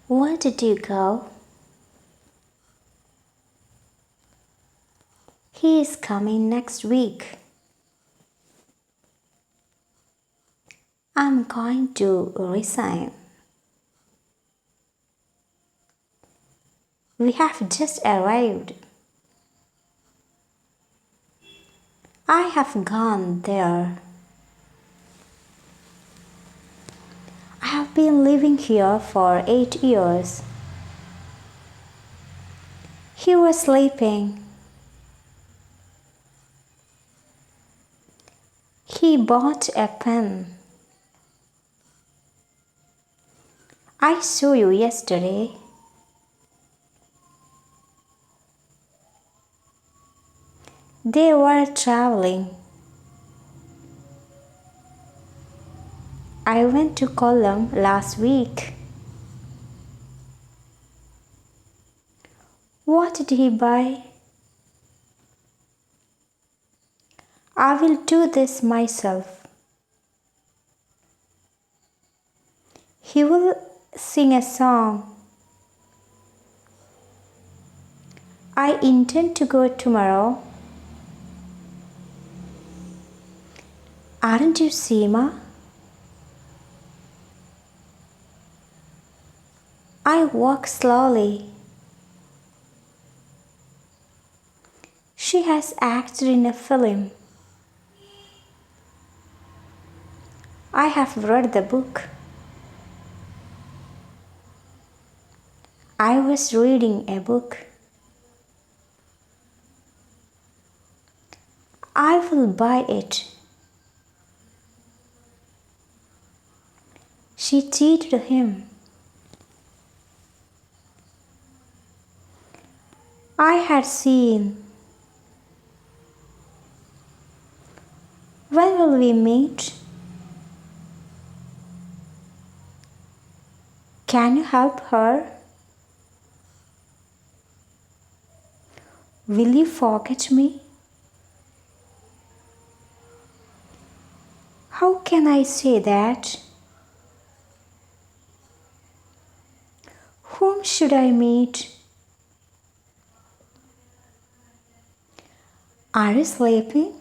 Where did you go? He is coming next week. I'm going to resign. We have just arrived. I have gone there. I have been living here for 8 years. He was sleeping. He bought a pen. I saw you yesterday. They were traveling. I went to Kollam last week. What did he buy? I will do this myself. He will sing a song. I intend to go tomorrow. Aren't you Seema? I walk slowly. She has acted in a film. I have read the book. I was reading a book. I will buy it. She cheated him. I had seen. When will we meet? Can you help her? Will you forget me? How can I say that? Whom should I meet? Are you sleeping?